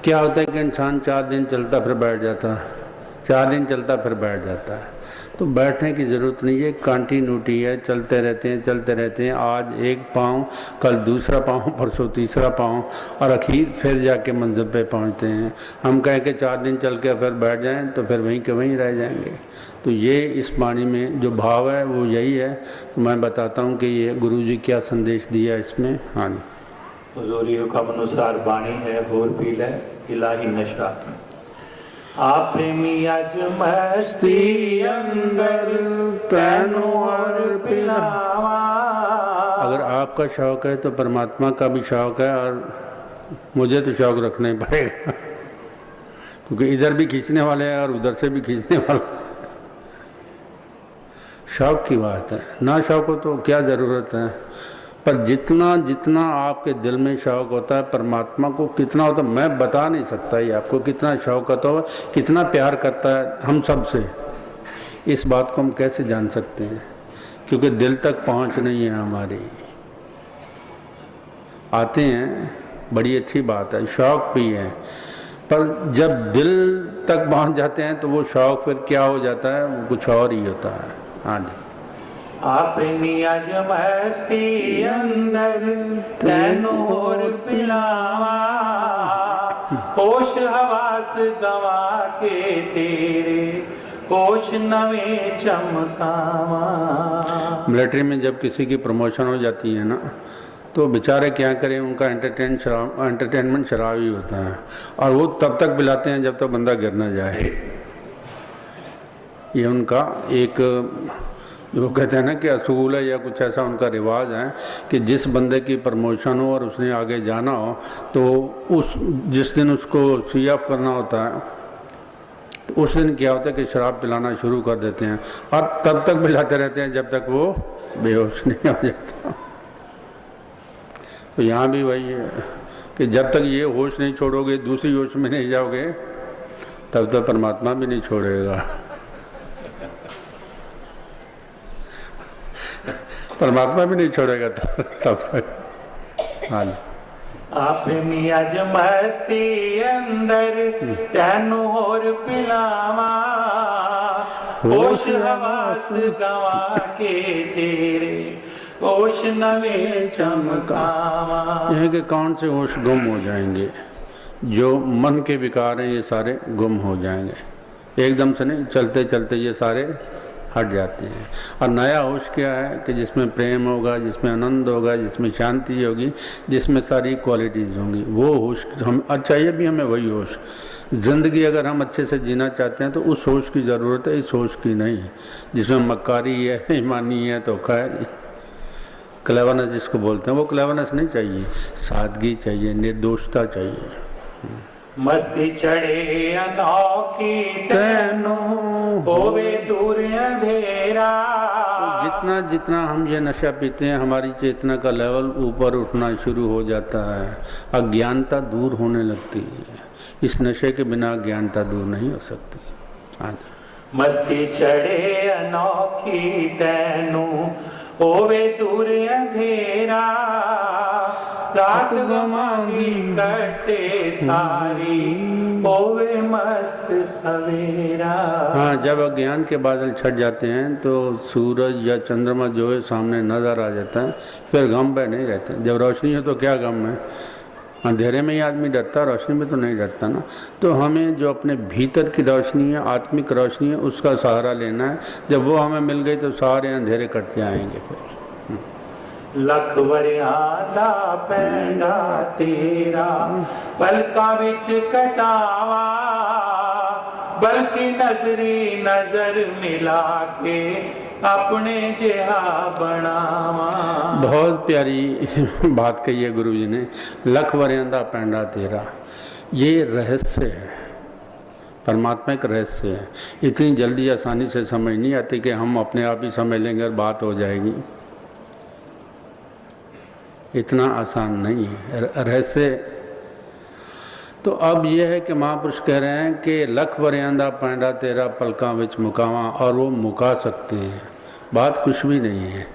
क्या होता है कि इंसान 4 दिन चलता फिर बैठ जाता है, 4 दिन चलता फिर बैठ जाता है। तो बैठने की ज़रूरत नहीं है, कंटिन्यूटी है, चलते रहते हैं चलते रहते हैं। आज एक पाँव, कल दूसरा पाँव, परसों तीसरा पाँव, और आखिर फिर जाके मंजिल पे पहुंचते हैं। हम कहें कि 4 दिन चल के फिर बैठ जाएं तो फिर वहीं के वहीं रह जाएंगे। तो ये इस वाणी में जो भाव है वो यही है। तो मैं बताता हूँ कि ये गुरु जी क्या संदेश दिया इसमें। हाँ जी, हुजूरी हुक्म अनुसार बाणी है होर पी ले इलाही नशा। आप प्रेमी अज मस्ती अंदर तैनू और पिलावा। अगर आपका शौक है तो परमात्मा का भी शौक है, और मुझे तो शौक रखना ही पड़ेगा क्योंकि इधर भी खींचने वाले हैं और उधर से भी खींचने वाले। शौक की बात है, ना शौक हो तो क्या ज़रूरत है। पर जितना जितना आपके दिल में शौक होता है परमात्मा को कितना होता है मैं बता नहीं सकता। ये आपको कितना शौक होता है, कितना प्यार करता है हम सब से, इस बात को हम कैसे जान सकते हैं, क्योंकि दिल तक पहुंच नहीं है हमारी। आते हैं बड़ी अच्छी बात है, शौक भी है, पर जब दिल तक पहुंच जाते हैं तो वो शौक फिर क्या हो जाता है, वो कुछ और ही होता है। हाँ जी, अपनी अज मस्ती अंदर तैनू और पिलावा। होश हवास गवा के तेरे होश नवे चमकावा। मिलिट्री में जब किसी की प्रमोशन हो जाती है ना, तो बेचारे क्या करें, उनका एंटरटेनमेंट शराब ही होता है, और वो तब तक पिलाते हैं जब तक बंदा गिर ना जाए। ये उनका एक जो कहते हैं ना कि असूल है या कुछ ऐसा उनका रिवाज है कि जिस बंदे की प्रमोशन हो और उसने आगे जाना हो तो उस जिस दिन उसको सी ऑफ करना होता है तो उस दिन क्या होता है कि शराब पिलाना शुरू कर देते हैं, और तब तक पिलाते रहते हैं जब तक वो बेहोश नहीं हो जाता। तो यहाँ भी वही है कि जब तक ये होश नहीं छोड़ोगे, दूसरी होश में नहीं जाओगे, तब तक परमात्मा भी नहीं छोड़ेगा। परमात्मा भी नहीं छोड़ेगा तब तक। हाँ जी, आप अज मस्ती अंदर तैनू और पिलावा। होश हवास गवा के तेरे होश नवे चमकावा। यह कि कौन से होश गुम हो जाएंगे, जो मन के विकार हैं ये सारे गुम हो जाएंगे। एकदम से नहीं, चलते चलते ये सारे हट जाते हैं। और नया होश क्या है कि जिसमें प्रेम होगा, जिसमें आनंद होगा, जिसमें शांति होगी, जिसमें सारी क्वालिटीज़ होंगी, वो होश हम चाहिए भी हमें वही होश। ज़िंदगी अगर हम अच्छे से जीना चाहते हैं तो उस होश की ज़रूरत है, इस होश की नहीं, जिसमें मक्कारी है, ईमानी है, तो खैर क्लेवरनेस जिसको बोलते हैं वो क्लेवरनेस नहीं चाहिए, सादगी चाहिए, निर्दोषता चाहिए। मस्ती चढ़े अनोखी तैनू होवे दूर अंधेरा। तो जितना जितना हम ये नशा पीते हैं हमारी चेतना का लेवल ऊपर उठना शुरू हो जाता है, अज्ञानता दूर होने लगती है। इस नशे के बिना अज्ञानता दूर नहीं हो सकती। हाँ, मस्ती चढ़े अनोखी तैनू होवे दूर अंधेरा। रात गमांगी कटे सारी होवे मस्त सवेरा। हाँ, जब अज्ञान के बादल छट जाते हैं तो सूरज या चंद्रमा जो है सामने नजर आ जाता है, फिर गम पे नहीं रहते। जब रोशनी है तो क्या गम है, अंधेरे में ही आदमी डरता, रोशनी में तो नहीं डरता ना। तो हमें जो अपने भीतर की रोशनी है, आत्मिक रोशनी है, उसका सहारा लेना है। जब वो हमें मिल गई तो सारे अंधेरे कट जाएंगे। फिर लख वरिया दा पैंडा तेरा पलका विच कटावा। बल्कि नजरी नजर मिला के अपने जिहा बनावा। बहुत प्यारी बात कही है गुरु जी ने, लख वरिया दा पैंडा तेरा। ये रहस्य है, परमात्मा एक रहस्य है। इतनी जल्दी आसानी से समझ नहीं आती कि हम अपने आप ही समझ लेंगे और बात हो जाएगी, इतना आसान नहीं है रहस्य। तो अब यह है कि महापुरुष कह रहे हैं कि लख वरियांदा पैंडा तेरा पलका विच मुकावा, और वो मुका सकते हैं, बात कुछ भी नहीं है।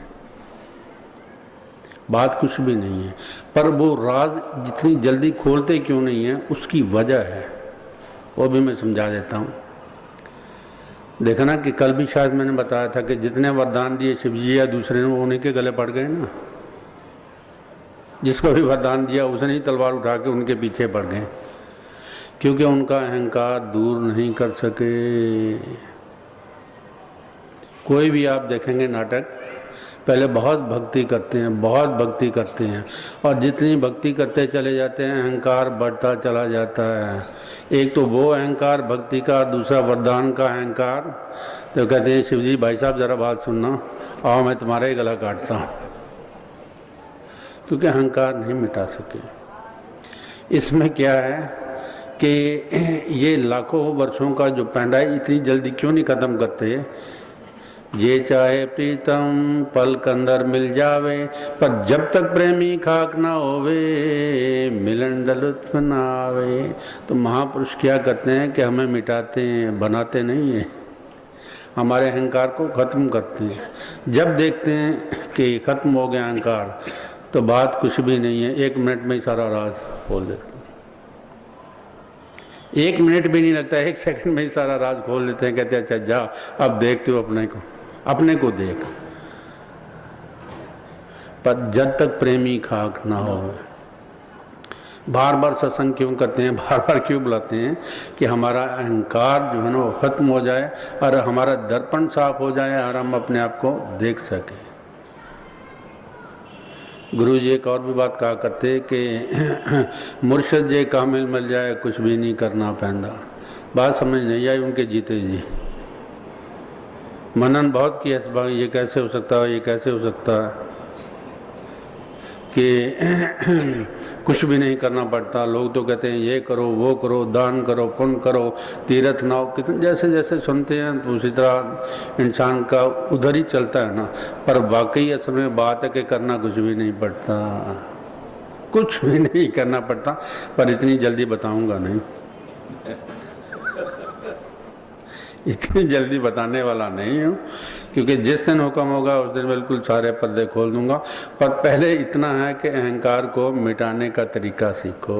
बात कुछ भी नहीं है। पर वो राज जितनी जल्दी खोलते क्यों नहीं है, उसकी वजह है, वो भी मैं समझा देता हूँ। देखा ना कि कल भी शायद मैंने बताया था कि जितने वरदान दिए शिव जी या दूसरे ने, वो उन्हीं के गले पड़ गए ना। जिसको भी वरदान दिया उसने ही तलवार उठा के उनके पीछे पड़ गए, क्योंकि उनका अहंकार दूर नहीं कर सके। कोई भी आप देखेंगे नाटक, पहले बहुत भक्ति करते हैं, बहुत भक्ति करते हैं, और जितनी भक्ति करते चले जाते हैं अहंकार बढ़ता चला जाता है। एक तो वो अहंकार भक्ति का, दूसरा वरदान का अहंकार। तो कहते हैं शिव जी भाई साहब ज़रा बात सुनना, आओ मैं तुम्हारा ही गला काटता हूँ, क्योंकि अहंकार नहीं मिटा सके। इसमें क्या है कि ये लाखों वर्षों का जो पैंडा है इतनी जल्दी क्यों नहीं ख़त्म करते। ये चाहे प्रीतम पल के अंदर मिल जावे, पर जब तक प्रेमी खाक ना होवे मिलन लुत्फ ना आवे। तो महापुरुष क्या करते हैं कि हमें मिटाते हैं, बनाते नहीं हैं, हमारे अहंकार को ख़त्म करते हैं। जब देखते हैं कि ख़त्म हो गया अहंकार, तो बात कुछ भी नहीं है, 1 मिनट में ही सारा राज खोल देते हैं। 1 मिनट भी नहीं लगता, 1 सेकंड में ही सारा राज खोल देते हैं। कहते हैं अच्छा जा अब देख तू अपने को देख। पर जब तक प्रेमी खाक ना हो। बार बार सत्संग क्यों करते हैं, बार बार क्यों बुलाते हैं कि हमारा अहंकार जो है ना वो खत्म हो जाए और हमारा दर्पण साफ हो जाए और हम अपने आप को देख सकें। गुरु जी एक और भी बात कहा करते कि मुर्शद जे कामिल मिल जाए कुछ भी नहीं करना पैंदा। बात समझ नहीं आई उनके जीते जी। मनन बहुत किया इस बात, ये कैसे हो सकता है, ये कैसे हो सकता है कि कुछ भी नहीं करना पड़ता। लोग तो कहते हैं ये करो वो करो, दान करो पुण्य करो, तीर्थ नाओ, कितने जैसे जैसे सुनते हैं तो उसी तरह इंसान का उधर ही चलता है ना। पर वाकई असल में बात है कि करना कुछ भी नहीं पड़ता, कुछ भी नहीं करना पड़ता। पर इतनी जल्दी बताऊंगा नहीं, इतनी जल्दी बताने वाला नहीं हूँ, क्योंकि जिस दिन हुक्म होगा उस दिन बिल्कुल सारे पर्दे खोल दूंगा। पर पहले इतना है कि अहंकार को मिटाने का तरीका सीखो।